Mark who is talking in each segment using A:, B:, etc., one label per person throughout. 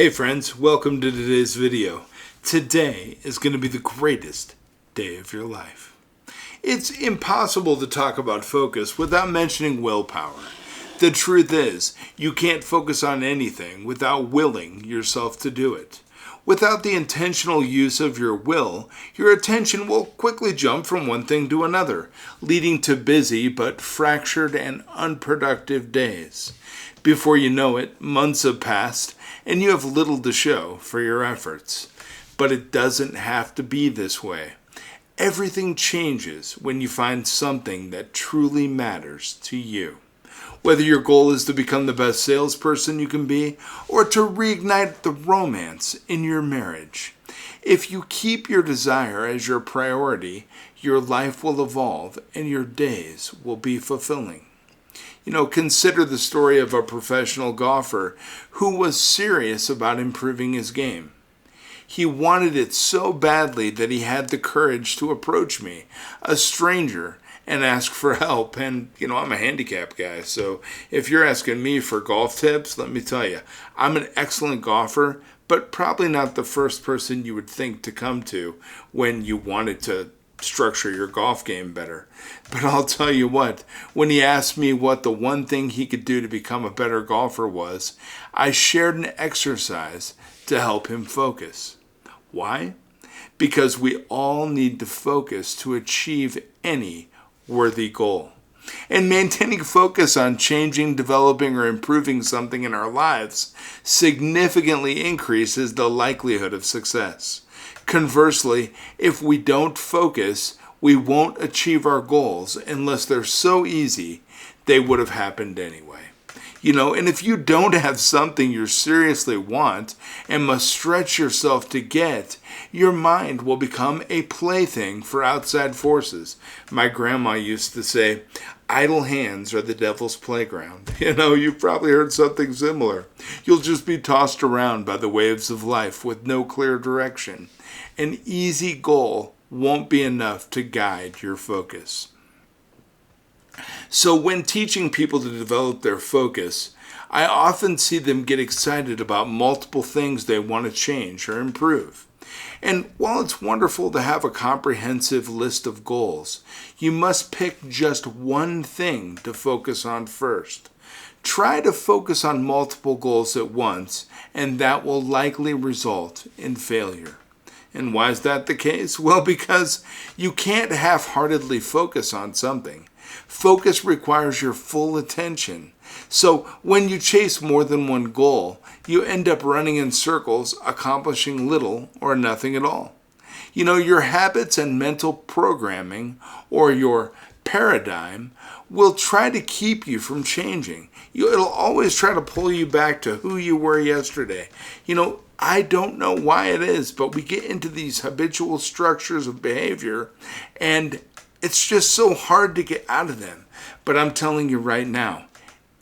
A: Hey friends, welcome to today's video. Today is going to be the greatest day of your life. It's impossible to talk about focus without mentioning willpower. The truth is, you can't focus on anything without willing yourself to do it. Without the intentional use of your will, your attention will quickly jump from one thing to another, leading to busy but fractured and unproductive days. Before you know it, months have passed, and you have little to show for your efforts. But it doesn't have to be this way. Everything changes when you find something that truly matters to you. Whether your goal is to become the best salesperson you can be, or to reignite the romance in your marriage. If you keep your desire as your priority, your life will evolve and your days will be fulfilling. Consider the story of a professional golfer who was serious about improving his game. He wanted it so badly that he had the courage to approach me, a stranger, and ask for help. And, I'm a handicap guy, so if you're asking me for golf tips, let me tell you, I'm an excellent golfer, but probably not the first person you would think to come to when you wanted to structure your golf game better. But I'll tell you what, when he asked me what the one thing he could do to become a better golfer was, I shared an exercise to help him focus. Why? Because we all need to focus to achieve any worthy goal. And maintaining focus on changing, developing, or improving something in our lives significantly increases the likelihood of success. Conversely, if we don't focus, we won't achieve our goals unless they're so easy they would have happened anyway. And if you don't have something you seriously want and must stretch yourself to get, your mind will become a plaything for outside forces. My grandma used to say, idle hands are the devil's playground. You've probably heard something similar. You'll just be tossed around by the waves of life with no clear direction. An easy goal won't be enough to guide your focus. So when teaching people to develop their focus, I often see them get excited about multiple things they want to change or improve. And while it's wonderful to have a comprehensive list of goals, you must pick just one thing to focus on first. Try to focus on multiple goals at once, and that will likely result in failure. And why is that the case? Well, because you can't half-heartedly focus on something. Focus requires your full attention. So when you chase more than one goal, you end up running in circles, accomplishing little or nothing at all. Your habits and mental programming, or your paradigm, will try to keep you from changing. It'll always try to pull you back to who you were yesterday. I don't know why it is, but we get into these habitual structures of behavior, and it's just so hard to get out of them. But I'm telling you right now,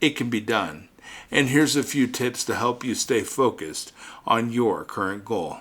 A: it can be done. And here's a few tips to help you stay focused on your current goal.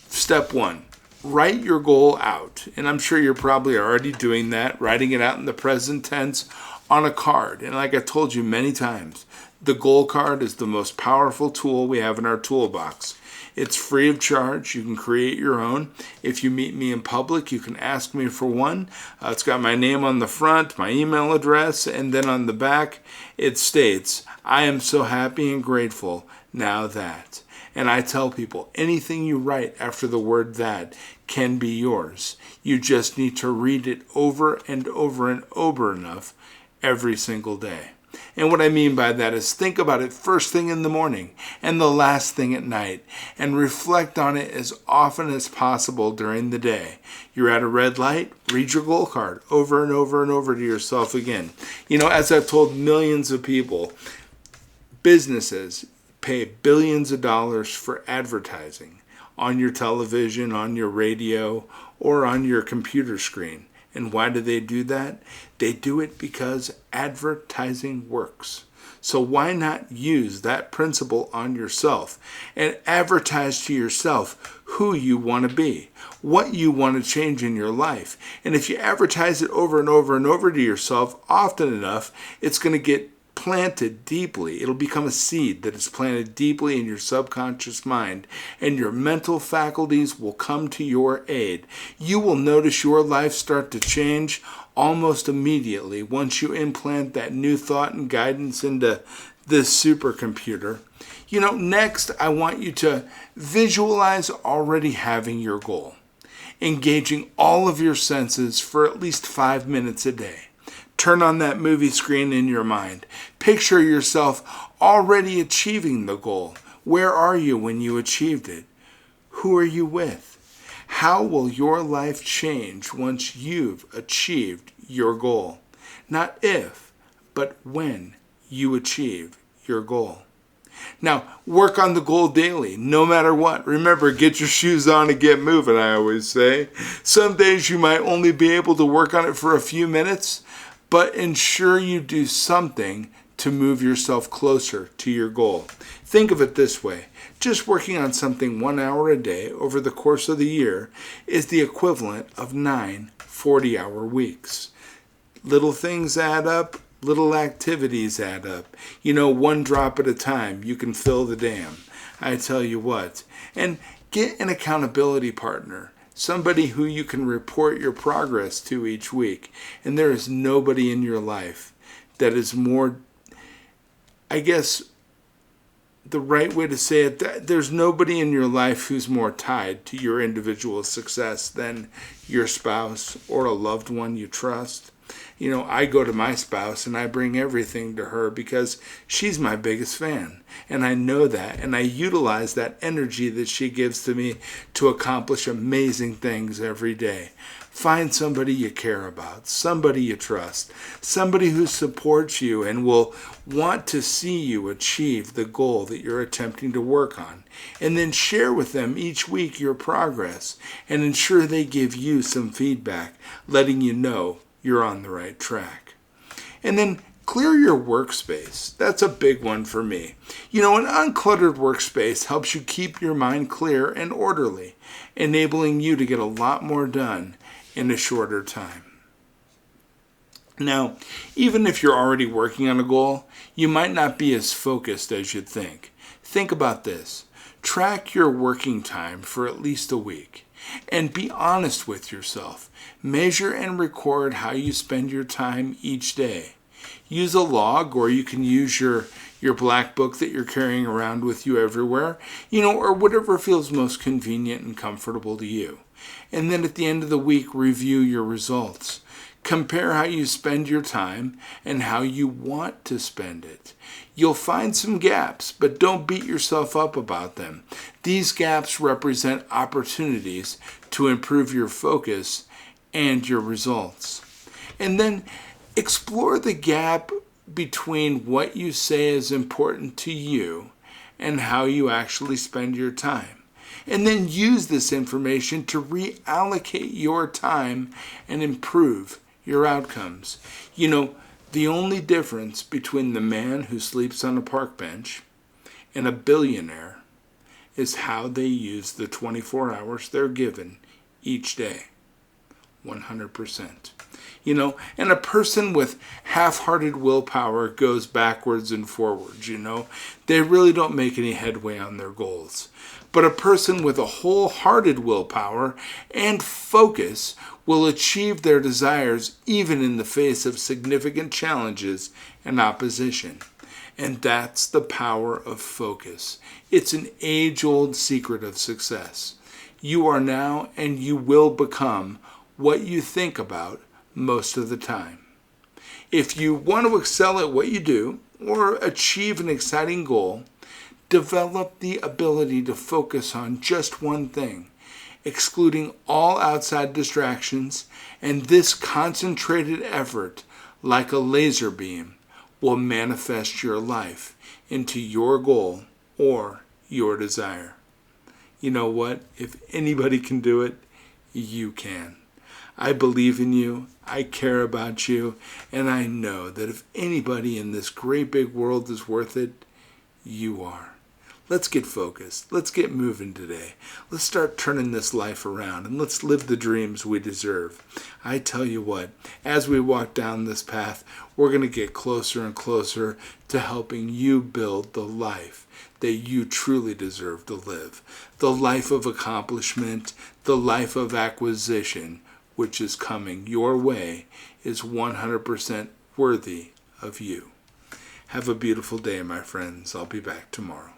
A: Step 1, write your goal out. And I'm sure you're probably already doing that, writing it out in the present tense on a card. And like I told you many times, the goal card is the most powerful tool we have in our toolbox. It's free of charge. You can create your own. If you meet me in public, you can ask me for one. It's got my name on the front, my email address, and then on the back it states, I am so happy and grateful now that. And I tell people, anything you write after the word that can be yours. You just need to read it over and over and over enough every single day. And what I mean by that is think about it first thing in the morning and the last thing at night, and reflect on it as often as possible during the day. You're at a red light, read your goal card over and over and over to yourself again. As I've told millions of people, businesses pay billions of dollars for advertising on your television, on your radio, or on your computer screen. And why do they do that? They do it because advertising works. So why not use that principle on yourself and advertise to yourself who you want to be, what you want to change in your life. And if you advertise it over and over and over to yourself often enough, it's going to get planted deeply. It'll become a seed that is planted deeply in your subconscious mind, and your mental faculties will come to your aid. You will notice your life start to change almost immediately once you implant that new thought and guidance into this supercomputer. Next, I want you to visualize already having your goal, engaging all of your senses for at least 5 minutes a day. Turn on that movie screen in your mind. Picture yourself already achieving the goal. Where are you when you achieved it? Who are you with? How will your life change once you've achieved your goal? Not if, but when you achieve your goal. Now, work on the goal daily, no matter what. Remember, get your shoes on and get moving, I always say. Some days you might only be able to work on it for a few minutes, but ensure you do something to move yourself closer to your goal. Think of it this way. Just working on something 1 hour a day over the course of the year is the equivalent of 9 40-hour weeks. Little things add up. Little activities add up. One drop at a time, you can fill the dam. I tell you what. And get an accountability partner. Somebody who you can report your progress to each week. And there is nobody in your life that is more, I guess, the right way to say it, there's nobody in your life who's more tied to your individual success than your spouse or a loved one you trust. I go to my spouse and I bring everything to her because she's my biggest fan. And I know that, and I utilize that energy that she gives to me to accomplish amazing things every day. Find somebody you care about, somebody you trust, somebody who supports you and will want to see you achieve the goal that you're attempting to work on. And then share with them each week your progress and ensure they give you some feedback, letting you know you're on the right track. And then clear your workspace. That's a big one for me. An uncluttered workspace helps you keep your mind clear and orderly, enabling you to get a lot more done in a shorter time. Now, even if you're already working on a goal, you might not be as focused as you'd think. Think about this. Track your working time for at least a week. And be honest with yourself. Measure and record how you spend your time each day. Use a log, or you can use your black book that you're carrying around with you everywhere, or whatever feels most convenient and comfortable to you. And then at the end of the week, review your results. Compare how you spend your time and how you want to spend it. You'll find some gaps, but don't beat yourself up about them. These gaps represent opportunities to improve your focus and your results. And then explore the gap between what you say is important to you and how you actually spend your time. And then use this information to reallocate your time and improve your outcomes. The only difference between the man who sleeps on a park bench and a billionaire is how they use the 24 hours they're given each day. 100%. And a person with half-hearted willpower goes backwards and forwards, They really don't make any headway on their goals. But a person with a wholehearted willpower and focus will achieve their desires even in the face of significant challenges and opposition. And that's the power of focus. It's an age-old secret of success. You are now and you will become what you think about most of the time. If you want to excel at what you do or achieve an exciting goal, develop the ability to focus on just one thing, excluding all outside distractions, and this concentrated effort, like a laser beam, will manifest your life into your goal or your desire. You know what? If anybody can do it, you can. I believe in you, I care about you, and I know that if anybody in this great big world is worth it, you are. Let's get focused. Let's get moving today. Let's start turning this life around and let's live the dreams we deserve. I tell you what, as we walk down this path, we're going to get closer and closer to helping you build the life that you truly deserve to live. The life of accomplishment, the life of acquisition, which is coming your way, is 100% worthy of you. Have a beautiful day, my friends. I'll be back tomorrow.